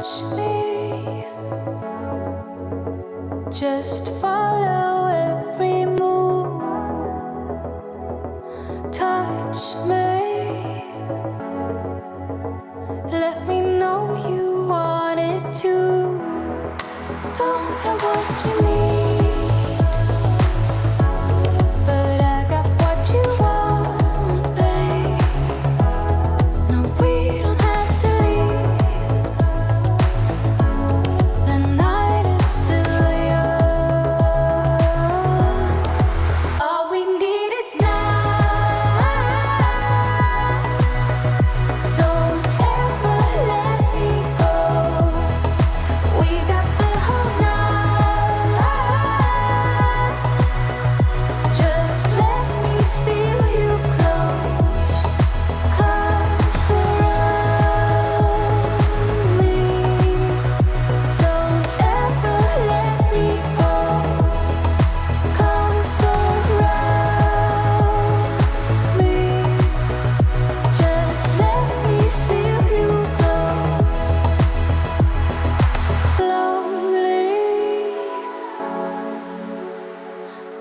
touch me, just follow every move. Touch me, let me know you want it too. Don't have what you need, but I got what you want, babe. No, we don't have to leave. The night is still young. All we need is now. Don't ever let me go. We got the whole night. Just let me feel you close. Come surround me. Don't ever let me go. Come surround me. Just let me feel you close. Slowly,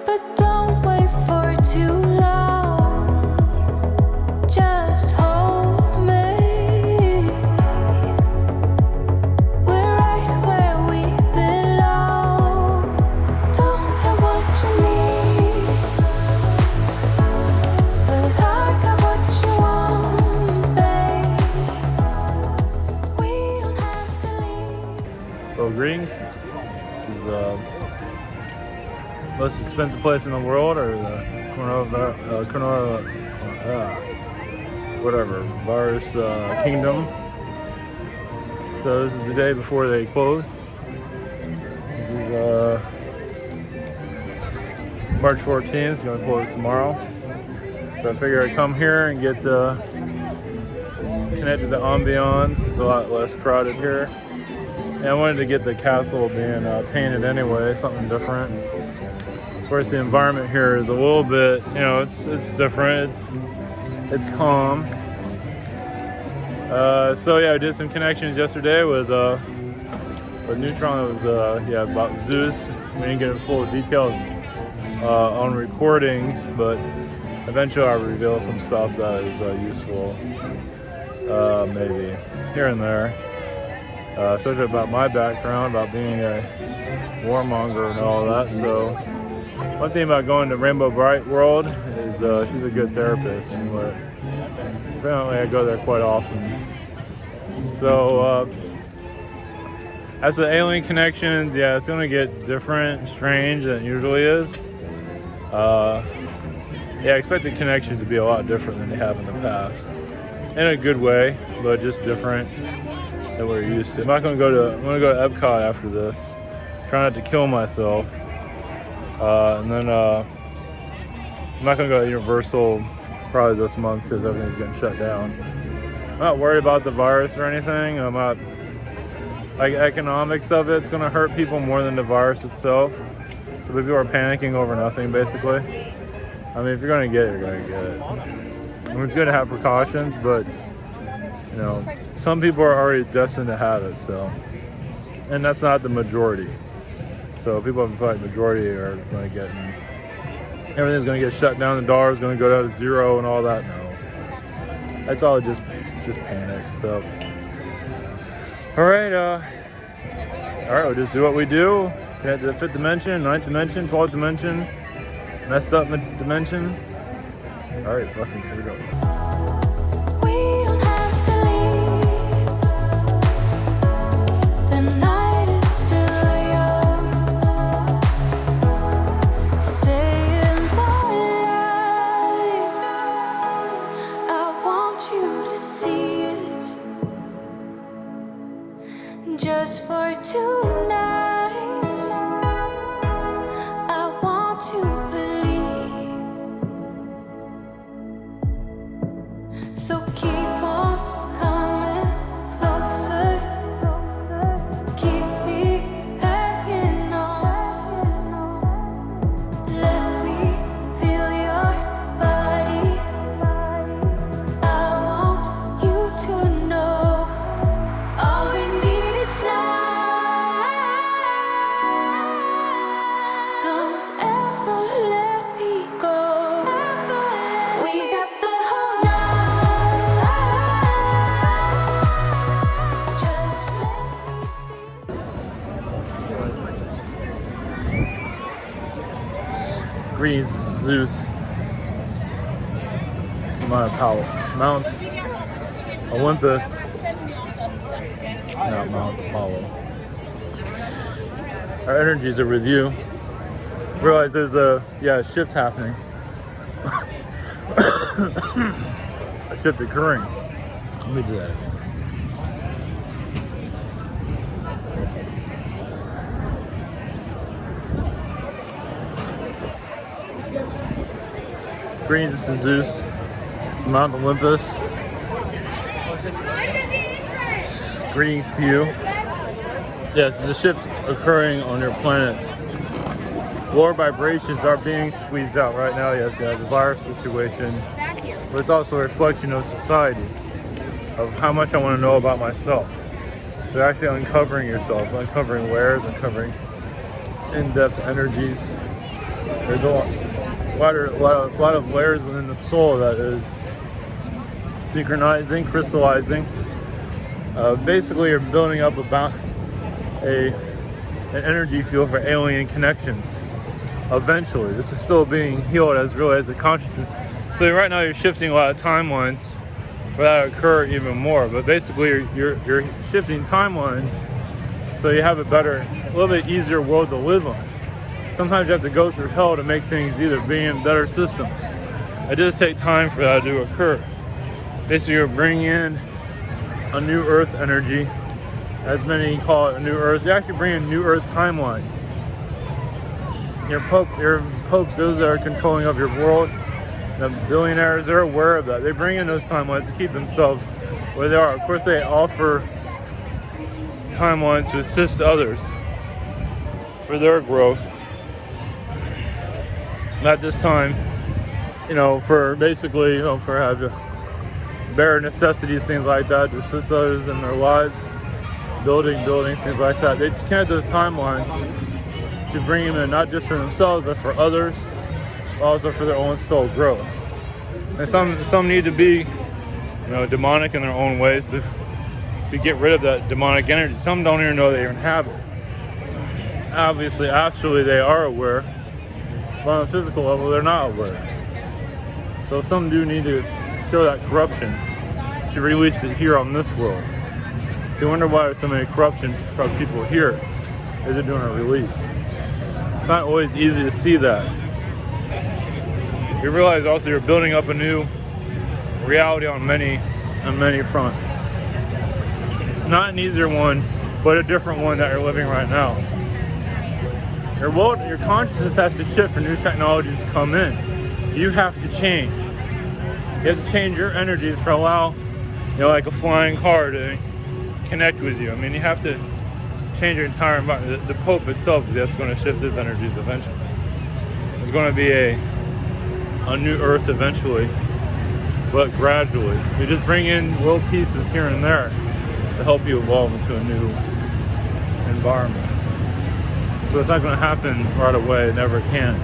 but don't wait for too long. Just hold me. We're right where we belong. Don't have what you need, but I got what you want, babe. We don't have to leave. Well, greetings. This is the most expensive place in the world, or the virus kingdom. So this is the day before they close. This is March 14th. It's going to close tomorrow. So I figure I'd come here and get connected to the ambiance. It's a lot less crowded here. And I wanted to get the castle being painted anyway, something different. Of course, the environment here is a little bit, it's different. It's calm. So yeah, I did some connections yesterday with Neutron. It was about Zeus. We didn't get into full details on recordings, but eventually I'll reveal some stuff that is useful, maybe here and there. Especially about my background, about being a warmonger and all that. So one thing about going to Rainbow Bright World is she's a good therapist, but apparently I go there quite often. So as for the alien connections, yeah, it's going to get different, strange than it usually is. I expect the connections to be a lot different than they have in the past, in a good way, but just different than we're used to. I'm going to go to Epcot after this. Try not to kill myself. And then I'm not going to go to Universal probably this month because everything's getting shut down. I'm not worried about the virus or anything. I'm not, economics of it's going to hurt people more than the virus itself. So people are panicking over nothing, basically. I mean, if you're going to get it, you're going to get it. I mean, it's good to have precautions, but some people are already destined to have it, so, and that's not the majority. So people have the majority are going to get, everything's going to get shut down. The dollar's going to go down to zero and all that. No, that's all just panic. So, all right, we'll just do what we do. Connect to the 5th dimension, 9th dimension, 12th dimension, messed up dimension. All right, blessings. Here we go. Just for tonight, I want to believe. So keep on coming closer. Keep me hanging on. Let me feel your body. I want you to know all we need is Greece, Zeus, Mount Olympus, not Mount Apollo. Our energies are with you. Realize there's a shift happening. A shift occurring. Let me do that. Greetings, this is Zeus, Mount Olympus. Greetings to you. Yes, there's a shift occurring on your planet. Lower vibrations are being squeezed out right now. Yes, the virus situation, but it's also a reflection of society, of how much I want to know about myself. So actually uncovering yourself, uncovering wares, uncovering in-depth energies. There's a lot of layers within the soul that is synchronizing, crystallizing. Basically, you're building up about an energy field for alien connections. Eventually, this is still being healed as really as a consciousness. So right now, you're shifting a lot of timelines for that to occur even more. But basically, you're shifting timelines so you have a little bit easier world to live on. Sometimes you have to go through hell to make things either be in better systems. It does take time for that to occur. Basically, you're bringing in a new Earth energy, as many call it a new Earth. You actually bring in new Earth timelines. Your popes, those that are controlling of your world, the billionaires, they're aware of that. They bring in those timelines to keep themselves where they are. Of course, they offer timelines to assist others for their growth. At this time, for basically, for bare necessities, things like that, to assist others in their lives, buildings, things like that. They connect those timelines to bring them in, not just for themselves, but for others, but also for their own soul growth. And some need to be, demonic in their own ways to get rid of that demonic energy. Some don't even know they even have it. Obviously, actually, they are aware. But on a physical level, they're not aware. So some do need to show that corruption to release it here on this world. So you wonder why there's so many corruption from people here as they're doing a release. It's not always easy to see that. You realize also you're building up a new reality on many fronts. Not an easier one, but a different one that you're living right now. Your consciousness has to shift for new technologies to come in. You have to change. You have to change your energies for allow, like a flying car to connect with you. I mean, you have to change your entire environment. The Pope itself is just going to shift his energies eventually. There's going to be a new Earth eventually, but gradually. You just bring in little pieces here and there to help you evolve into a new environment. So it's not going to happen right away, it never can.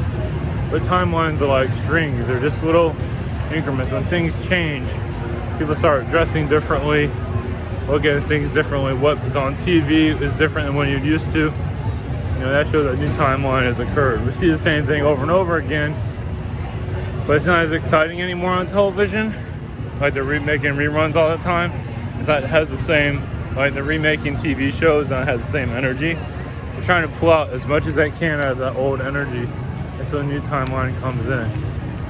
But timelines are like strings, they're just little increments. When things change, people start dressing differently, look at things differently. What is on TV is different than what you used to. That shows a new timeline has occurred. We see the same thing over and over again, but it's not as exciting anymore on television. Like they're remaking reruns all the time. It has the same, like they're remaking TV shows and it has the same energy. They're trying to pull out as much as they can out of that old energy until a new timeline comes in.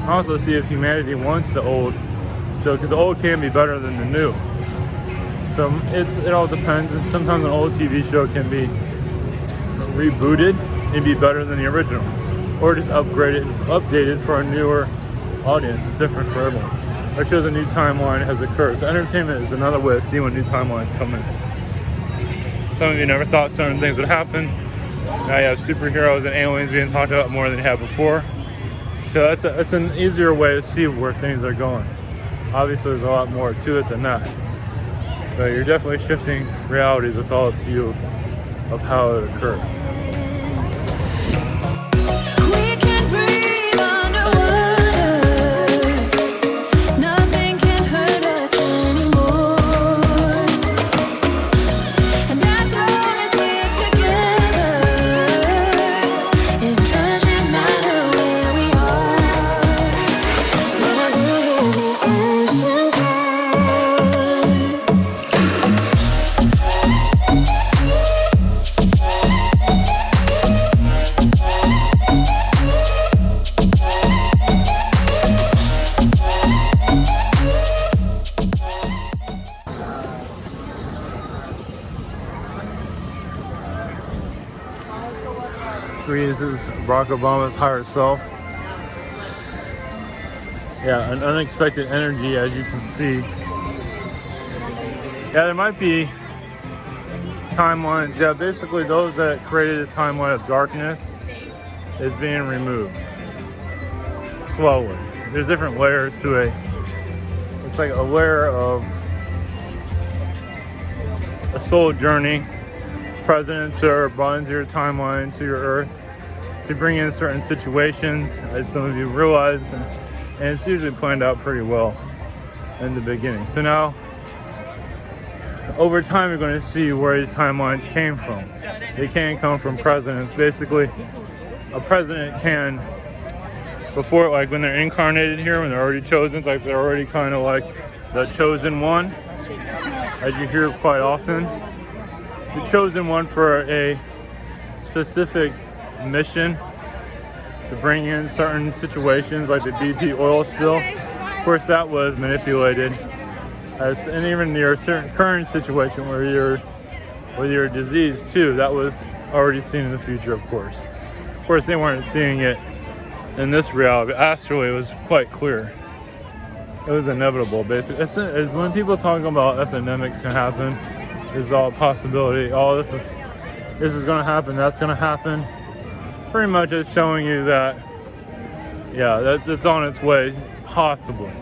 I also see if humanity wants the old still, because the old can be better than the new. So it all depends, and sometimes an old TV show can be rebooted and be better than the original, or just updated for a newer audience. It's different for everyone. It shows a new timeline has occurred. So entertainment is another way of seeing when new timelines come in. Some of you never thought certain things would happen. Now you have superheroes and aliens being talked about more than you have before. So that's an easier way to see where things are going. Obviously there's a lot more to it than that. So you're definitely shifting realities. It's all up to you of how it occurs. We can breathe underwater. Nothing can hurt us anymore. And as long as we're together, it doesn't matter where we basically this is Barack Obama's higher self. Yeah, an unexpected energy, as you can see. Yeah, there might be timelines. Yeah, basically those that created a timeline of darkness is being removed slowly. There's different layers to it. It's like a layer of a soul journey. Presidents are brought into your timeline, to your earth, to bring in certain situations, as some of you realize, and it's usually planned out pretty well in the beginning. So now, over time, you're going to see where these timelines came from. They can come from presidents. Basically, a president can, before, like when they're incarnated here, when they're already chosen, it's like they're already kind of like the chosen one, as you hear quite often. The chosen one for a specific mission to bring in certain situations like the BP oil spill. Of course, that was manipulated. And even your current situation where you're diseased too, that was already seen in the future, of course. Of course, they weren't seeing it in this reality. Astrally, it was quite clear. It was inevitable, basically. When people talk about epidemics can happen, there's all a possibility. Oh, this is going to happen. That's going to happen. Pretty much, it's showing you that, yeah, it's on its way, possibly.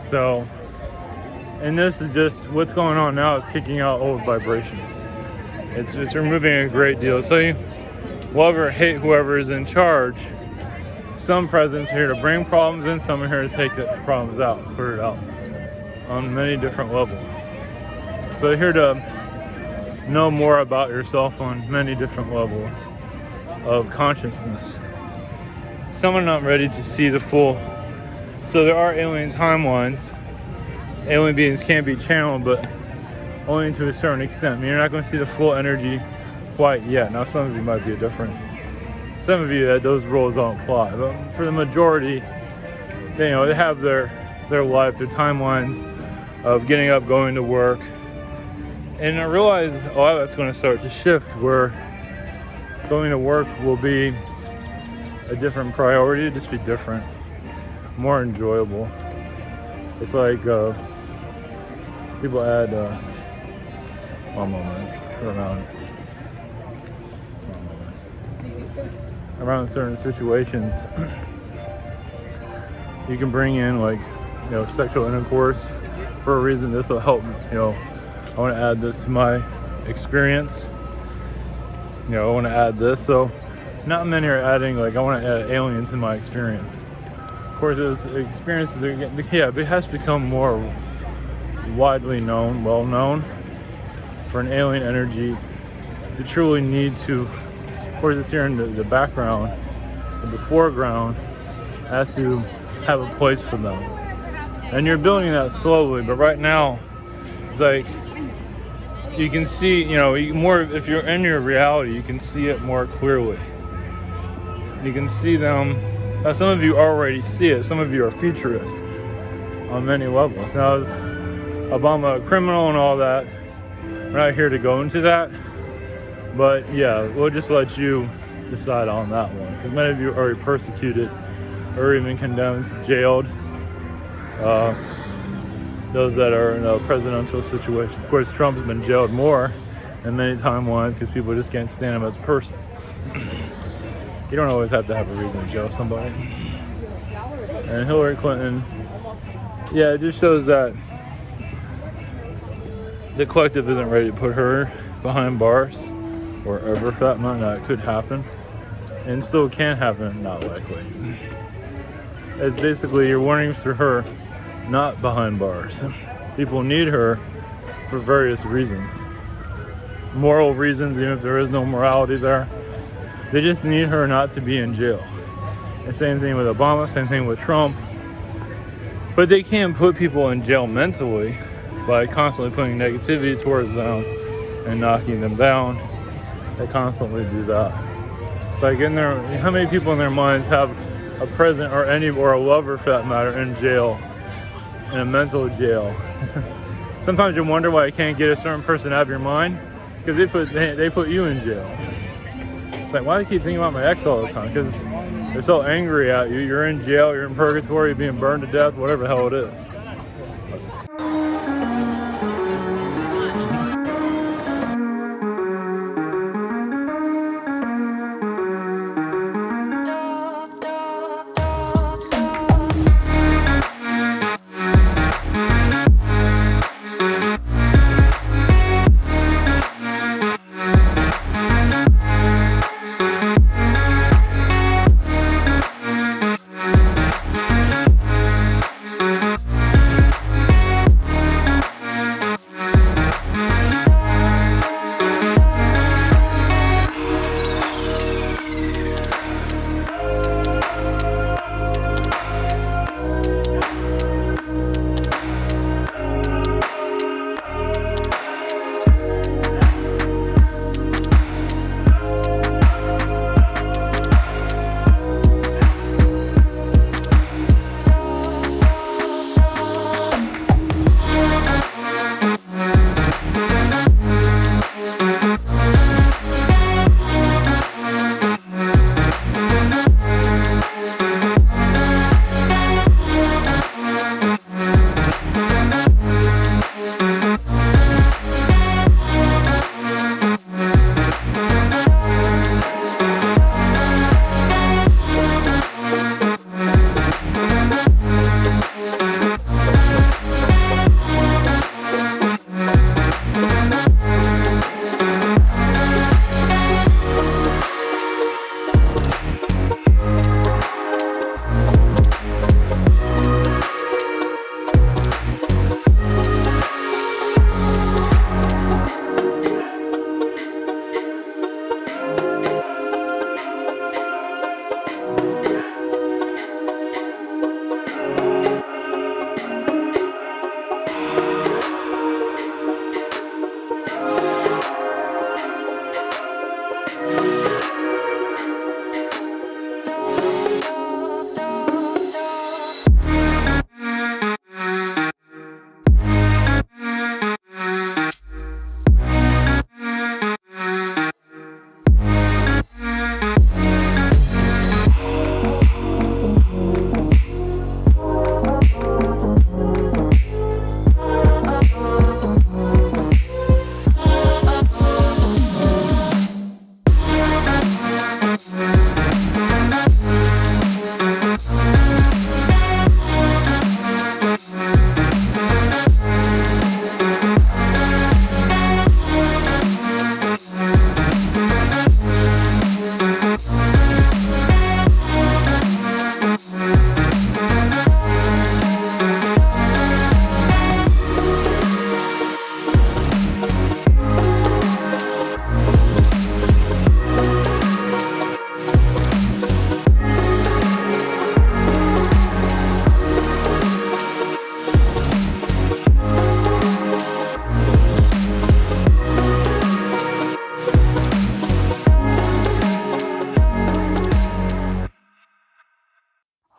So, and this is just what's going on now. Is kicking out old vibrations. It's removing a great deal. So you love or hate whoever is in charge. Some presidents are here to bring problems in. Some are here to take the problems out, clear it out, on many different levels. So you're here to know more about yourself on many different levels of consciousness. Some are not ready to see the full. So there are alien timelines. Alien beings can be channeled, but only to a certain extent. I mean, you're not going to see the full energy quite yet. Now, some of you might be different. Some of you, those rules don't apply. But for the majority, they have their life, their timelines of getting up, going to work. And I realize a lot of that's going to start to shift, where going to work will be a different priority, just be different, more enjoyable. It's like people add around certain situations. You can bring in sexual intercourse for a reason. This will help. I want to add this to my experience. I want to add this. So not many are adding, I want to add aliens to my experience. Of course, those experiences it has to become more widely known, well known, for an alien energy to truly need to, of course, it's here in the background, but the foreground has to have a place for them. And you're building that slowly, but right now, it's like, you can see, more, if you're in your reality, you can see it more clearly. You can see them. Now, some of you already see it. Some of you are futurists on many levels. Now, is Obama a criminal and all that? We're not here to go into that. But yeah, we'll just let you decide on that one. Because many of you are already persecuted or even condemned, jailed. Those that are in a presidential situation. Of course, Trump's been jailed more than many timelines because people just can't stand him as a person. You don't always have to have a reason to jail somebody. And Hillary Clinton, yeah, it just shows that the collective isn't ready to put her behind bars, or ever, for that matter. That could happen, and still can happen, not likely. It's basically your warnings for her, not behind bars. People need her for various reasons. Moral reasons, even if there is no morality there. They just need her not to be in jail. The same thing with Obama, same thing with Trump. But they can't put people in jail mentally by constantly putting negativity towards them and knocking them down. They constantly do that. It's like how many people in their minds have a president or a lover, for that matter, in jail, in a mental jail? Sometimes you wonder why you can't get a certain person out of your mind, because they put you in jail. like, why do you keep thinking about my ex all the time? Because they're so angry at you. You're in jail, you're in purgatory, you're being burned to death, whatever the hell it is.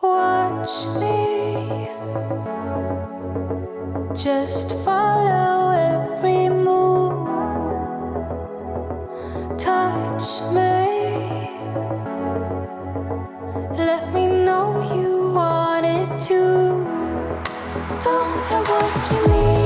Watch me, just follow every move. Touch me, let me know you want it too. Don't have what you need.